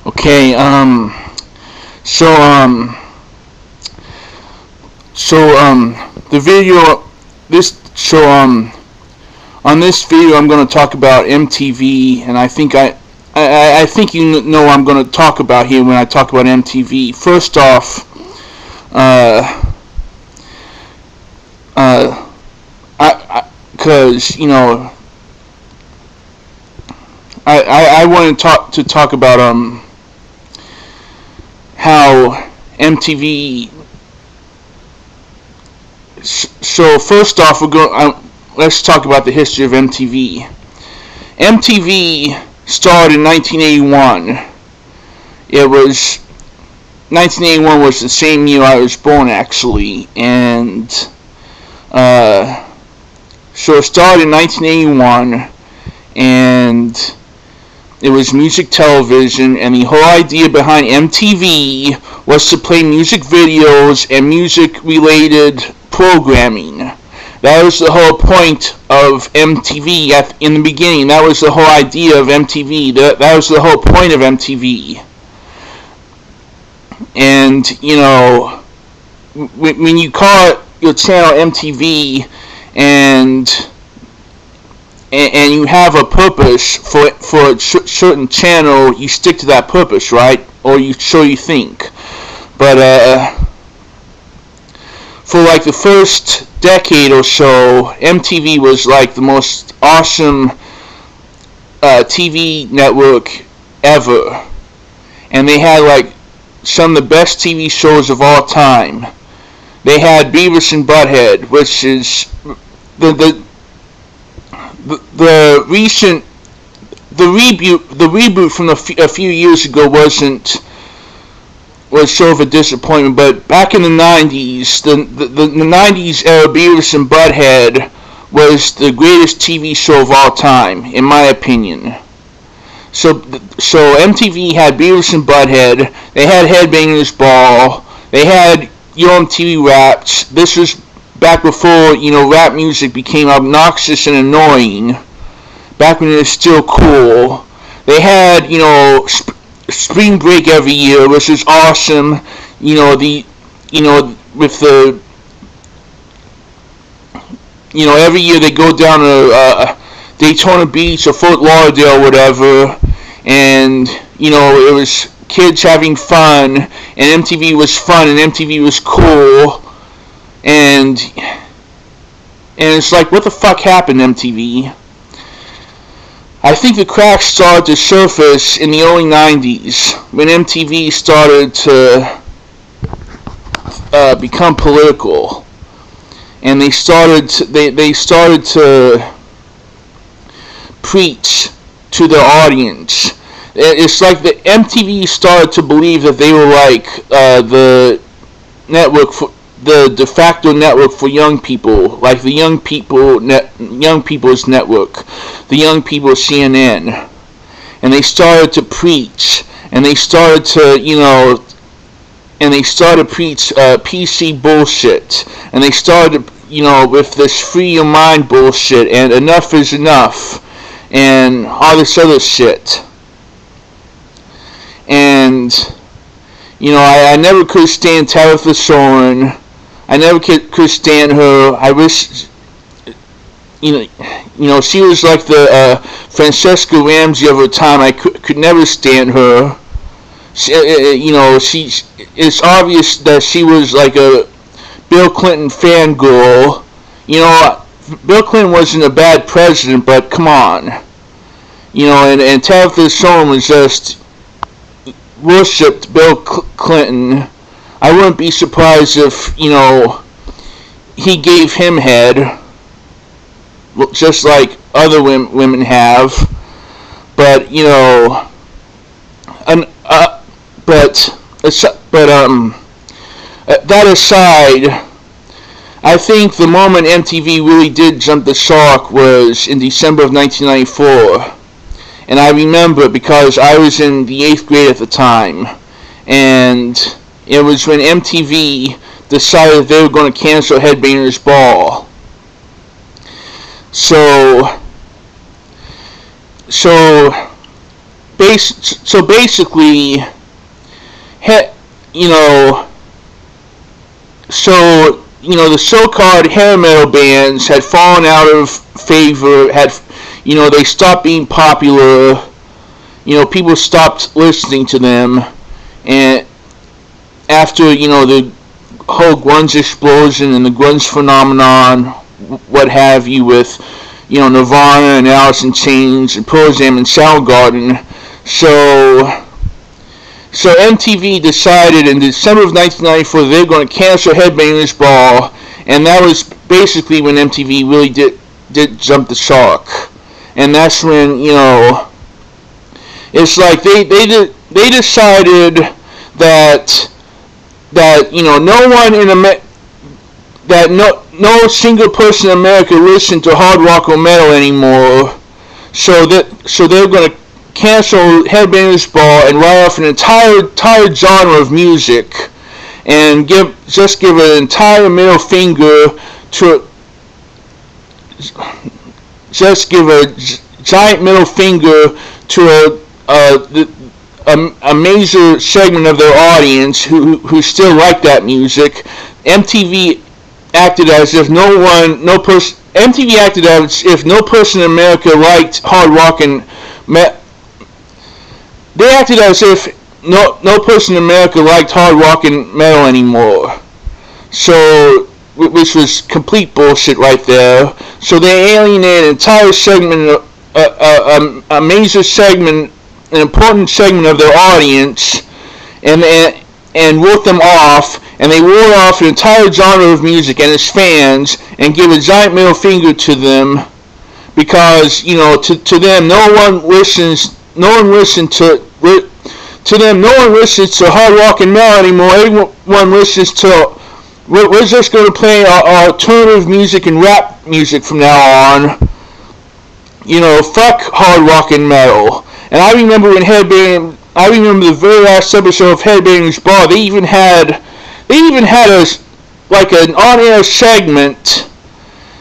Okay, so, the video, on this video I'm going to talk about MTV, and I think you know what I'm going to talk about here when I talk about MTV. First off, uh, because, I want to talk about, how MTV. So first off, let's talk about the history of MTV. MTV started in 1981. It was 1981 was the same year I was born, actually, and so it started in 1981, and it was music television, and the whole idea behind MTV was to play music videos and music-related programming. That was the whole point of MTV in the beginning. That was the whole idea of MTV. That was the whole point of MTV. And, when you call your channel MTV and you have a purpose for a certain channel, you stick to that purpose, right? Or you think. But for like the first decade or so, MTV was like the most awesome TV network ever, and they had like some of the best TV shows of all time. They had Beavis and Butthead, which is the reboot from a few years ago was sort of a disappointment. But back in the 90s, the 90s era, Beavis and Butthead was the greatest TV show of all time, in my opinion. So MTV had Beavis and Butthead. They had Headbangers Ball. They had Yo MTV Raps. This was back before, rap music became obnoxious and annoying. Back when it was still cool. They had, Spring Break every year, which is awesome. With the, every year they go down to Daytona Beach or Fort Lauderdale, whatever, and, it was kids having fun, and MTV was fun, and MTV was cool, and it's like, what the fuck happened, MTV? I think the cracks started to surface in the early 90s, when MTV started to become political, and they started to preach to their audience. It's like the MTV started to believe that they were like the network for the de facto network for young people, like the young people's network, the young people's CNN, and they started to preach, and they started to preach PC bullshit, and they started with this free your mind bullshit, and enough is enough, and all this other shit. And I never could stand Tabitha Soren. I never could stand her. I wish, she was like the Francesca Ramsey of her time. I could never stand her. It's obvious that she was like a Bill Clinton fangirl. Bill Clinton wasn't a bad president, but come on. And Tabitha Soren was just worshipped Bill Clinton. I wouldn't be surprised if, he gave him head, just like other women have. But, that aside, I think the moment MTV really did jump the shark was in December of 1994. And I remember because I was in the 8th grade at the time. And it was when MTV decided they were going to cancel Headbangers Ball. So so basically, you know, so the so-called hair metal bands had fallen out of favor. They stopped being popular. People stopped listening to them, and after the whole grunge explosion and the grunge phenomenon, what have you, with Nirvana and Alice in Chains and Pearl Jam and Soundgarden. So MTV decided in December of 1994 they were going to cancel Headbangers Ball, and that was basically when MTV really did jump the shark. And that's when it's like they decided that no one in no single person in America listened to hard rock or metal anymore. So they're going to cancel Headbangers Ball and write off an entire genre of music, and give an entire middle finger to give a giant middle finger to a major segment of their audience who still like that music. MTV acted as if MTV acted as if no person in America liked hard rock and metal. They acted as if no person in America liked hard rock and metal anymore. So, which was complete bullshit right there. So they alienated an entire segment, a major segment, an important segment of their audience, and wrote them off. And they wrote off an entire genre of music and its fans, and give a giant middle finger to them, because to them no one listens to hard rock and metal anymore. Everyone listens to. We're just going to play alternative music and rap music from now on. Fuck hard rock and metal. And I remember the very last episode of Headbangers Ball. They even had an on-air segment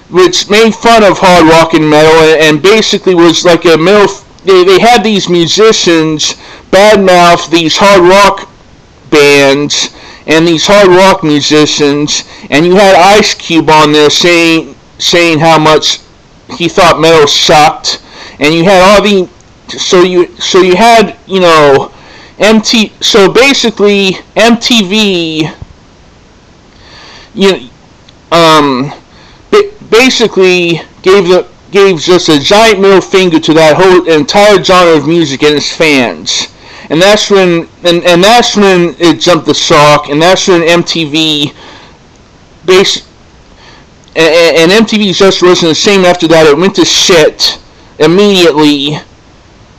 which made fun of hard rock and metal, and basically was like a metal. They had these musicians badmouth these hard rock bands and these hard rock musicians, and you had Ice Cube on there saying how much he thought metal sucked, and you had all the so you had so basically MTV basically gave just a giant middle finger to that whole entire genre of music and its fans. And that's when it jumped the shark, and that's when MTV and MTV just wasn't the same after that. It went to shit immediately.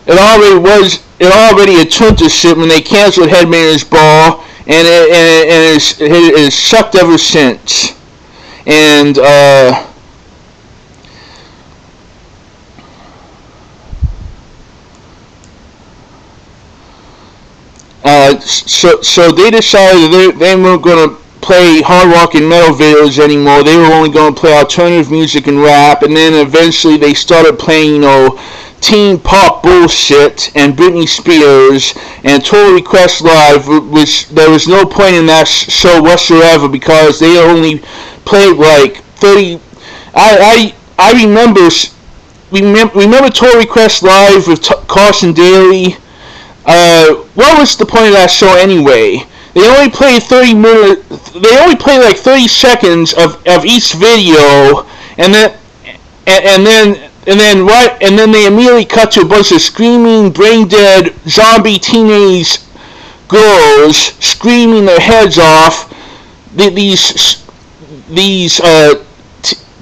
It already had turned to shit when they canceled Headbangers Ball, and it has sucked ever since. And so they decided they weren't going to play hard rock and metal videos anymore. They were only going to play alternative music and rap, and then eventually they started playing, teen pop bullshit and Britney Spears and Total Request Live, which there was no point in that show whatsoever, because they only played like 30. I remember Total Request Live with Carson Daly. What was the point of that show anyway? They only played 30 minutes. They only played like 30 seconds of each video, and then they immediately cut to a bunch of screaming, brain-dead, zombie teenage girls screaming their heads off. These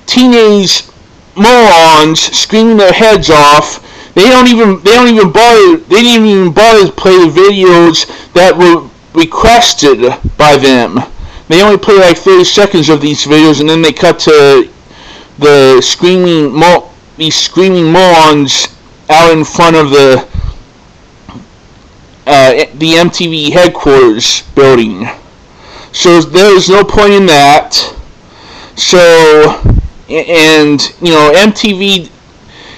teenage morons screaming their heads off. They didn't even bother to play the videos that were requested by them. They only play like 30 seconds of these videos, and then they cut to the screaming morons out in front of the MTV headquarters building. So there was no point in that. So, and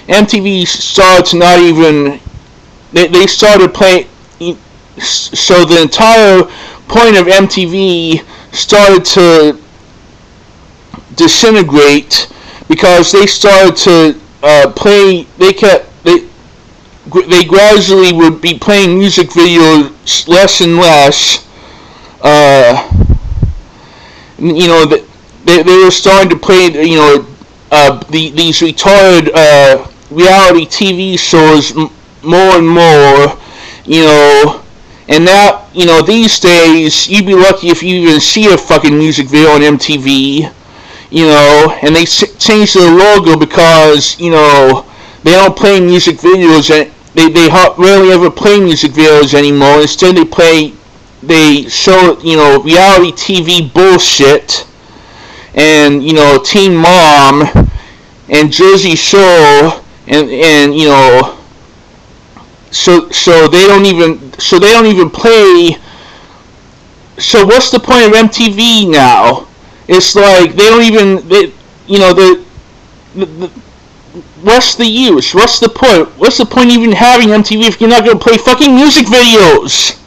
MTV started to not even they started playing. So the entire point of MTV started to disintegrate because they started to play. They gradually would be playing music videos less and less. They were starting to play, these retarded reality TV shows more and more, and now, these days, you'd be lucky if you even see a fucking music video on MTV, and they changed their logo because, they don't play music videos, and they rarely ever play music videos anymore. Instead, they show, reality TV bullshit, and, Teen Mom, and Jersey Shore, and so they don't even play. So what's the point of MTV now? It's like they don't even, what's the use? What's the point? What's the point of even having MTV if you're not going to play fucking music videos?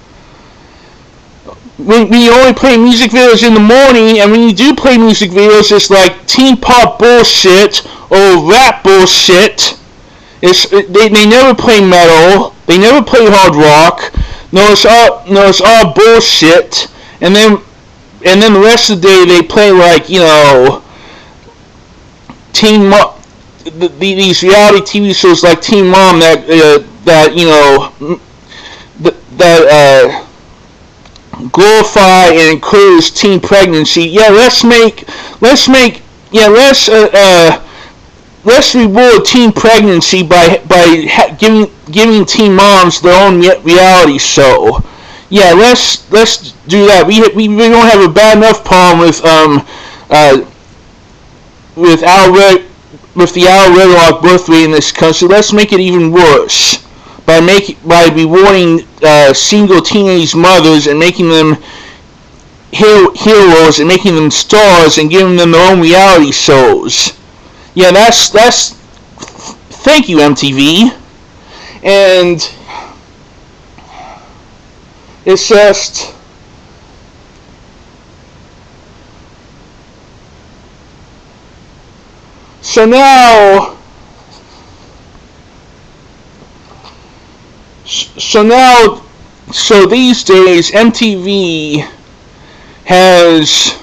When you only play music videos in the morning, and when you do play music videos, it's like teen pop bullshit or rap bullshit. They never play metal. They never play hard rock. No, it's all bullshit. And then the rest of the day they play like these reality TV shows like Teen Mom that glorify and encourage teen pregnancy. Let's reward teen pregnancy by giving teen moms their own reality show. Let's do that. We don't have a bad enough problem with the Al Redlock birth rate in this country. Let's make it even worse by rewarding single teenage mothers and making them heroes and making them stars and giving them their own reality shows. That's thank you, MTV. And it's just so these days MTV has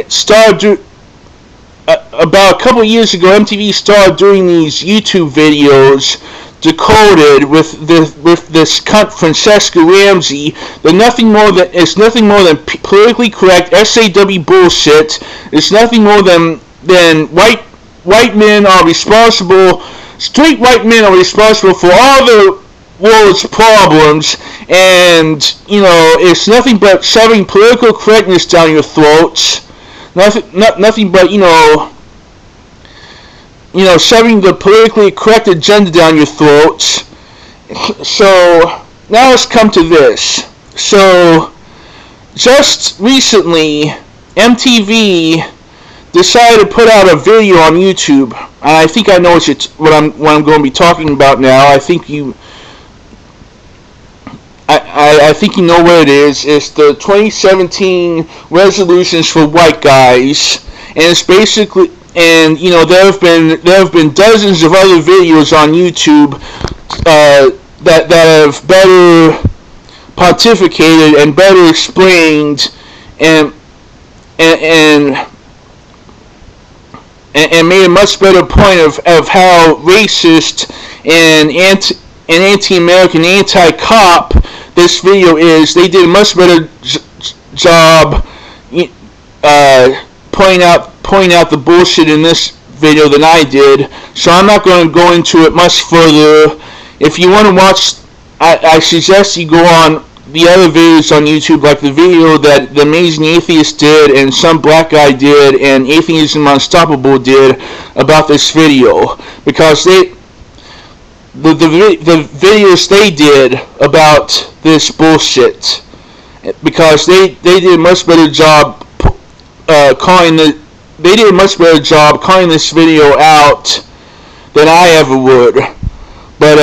started about a couple of years ago. MTV started doing these YouTube videos decoded with this cunt Francesca Ramsey. It's nothing more than politically correct SAW bullshit. It's nothing more than white men are responsible. Straight white men are responsible for all the world's problems, and it's nothing but shoving political correctness down your throats. Nothing but shoving the politically correct agenda down your throats. So now let's come to this. So just recently, MTV decided to put out a video on YouTube, and I think I know what I'm going to be talking about now. I think you know what it is. It's the 2017 resolutions for white guys, and it's basically, and there have been dozens of other videos on YouTube that have better pontificated and better explained and made a much better point of how racist and anti-American, anti-cop this video is. They did a much better job pointing out the bullshit in this video than I did. So I'm not going to go into it much further. If you want to watch, I suggest you go on the other videos on YouTube, like the video that The Amazing Atheist did and some black guy did and Atheism Unstoppable did about this video, because the videos they did about this bullshit, because they did a much better job calling this video out than I ever would. But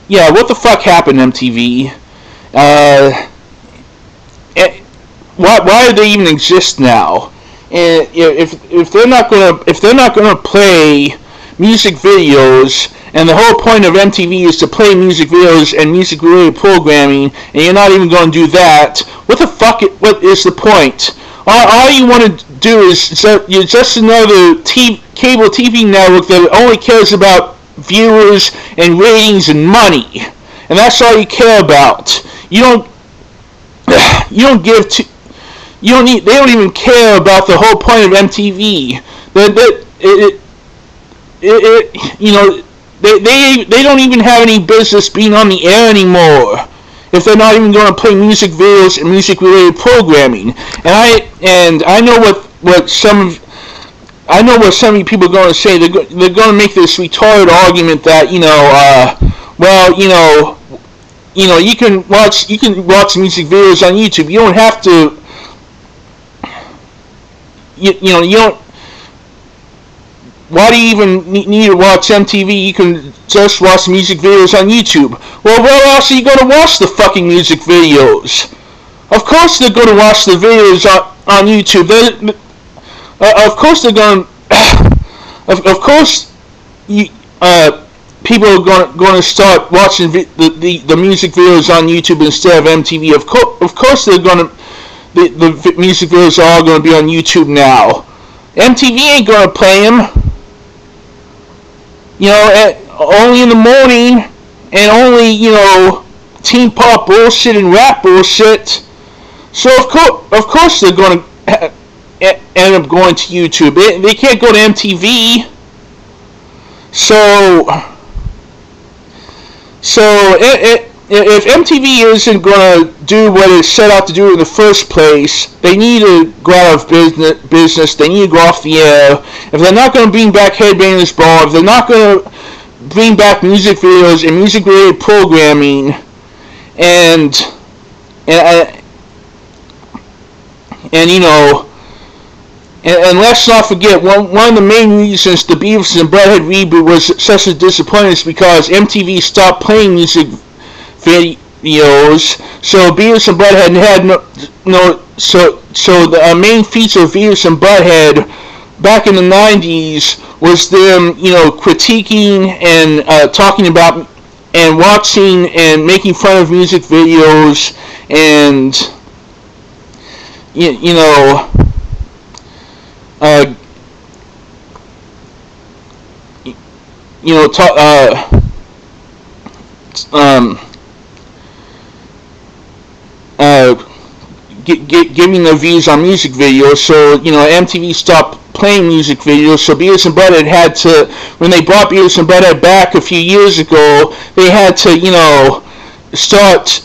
yeah, what the fuck happened, MTV? Why do they even exist now? And if they're not gonna play music videos, and the whole point of MTV is to play music videos and music related programming, and you're not even going to do that, what is the point? All you want to do is you're just another cable TV network that only cares about viewers and ratings and money, and that's all you care about. You don't they don't even care about the whole point of MTV. They don't even have any business being on the air anymore if they're not even going to play music videos and music related programming. And I know what some of you people are going to say. They're going to make this retarded argument that you can watch music videos on YouTube. You don't have to. You don't. Why do you even need to watch MTV? You can just watch music videos on YouTube. Well, where else are you going to watch the fucking music videos? Of course they're going to watch the videos on YouTube. Of course they're going. Of course, people are going to start watching the music videos on YouTube instead of MTV. Of course they're going to. The music videos are all going to be on YouTube now. MTV ain't going to play them. Only in the morning, and only, teen pop bullshit and rap bullshit. So of course they're going to end up going to YouTube. They can't go to MTV. So if MTV isn't going to do what it set out to do in the first place, they need to go out of business. They need to go off the air. If they're not going to bring back Headbangers Ball, if they're not going to bring back music videos and music-related programming, and let's not forget, one of the main reasons the Beavis and Butthead reboot was such a disappointment is because MTV stopped playing music videos, so Beavis and Butthead had so the main feature of Beavis and Butthead back in the 90s was them, critiquing and talking about and watching and making fun of music videos and giving their views on music videos. So MTV stopped playing music videos. So Beavis and Butthead had to, when they brought Beavis and Butthead back a few years ago, they had to start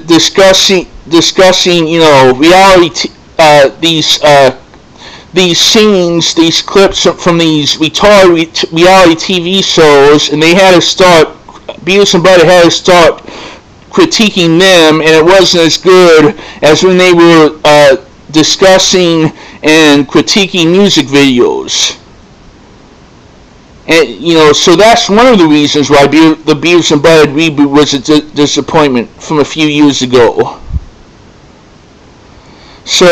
discussing reality these scenes, these clips from these retarded reality TV shows, and they had to start. Beavis and Butthead had to start critiquing them, and it wasn't as good as when they were discussing and critiquing music videos. And so that's one of the reasons why the Beavis and Butthead reboot was a disappointment from a few years ago. So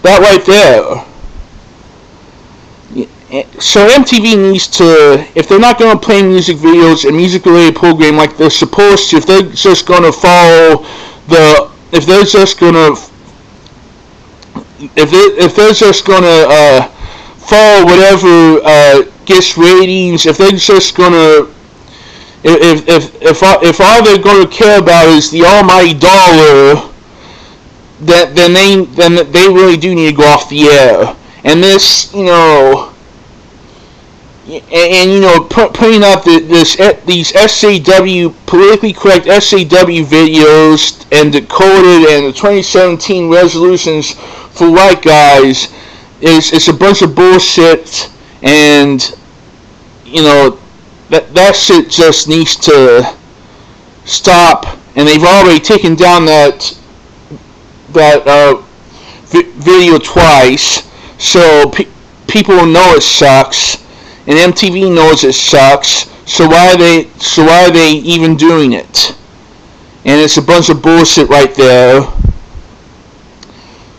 that right there. So MTV needs to, if they're not going to play music videos and music-related program like they're supposed to, if they're just going to follow if they're just going to follow whatever gets ratings, if they're just going to, if all they're going to care about is the almighty dollar, then they really do need to go off the air. And this, putting out these SAW, politically correct SAW videos and decoded and the 2017 resolutions for white guys is a bunch of bullshit, and that shit just needs to stop. And they've already taken down that video twice, so people know it sucks. And MTV knows it sucks, So why are they even doing it? And it's a bunch of bullshit right there.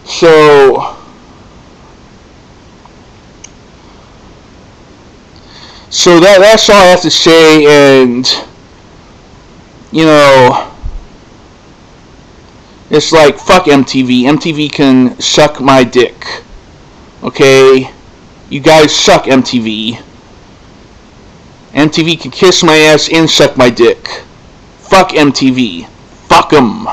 So that's all I have to say, and it's like, fuck MTV. MTV can suck my dick. Okay? You guys suck, MTV. MTV can kiss my ass and suck my dick. Fuck MTV. Fuck 'em.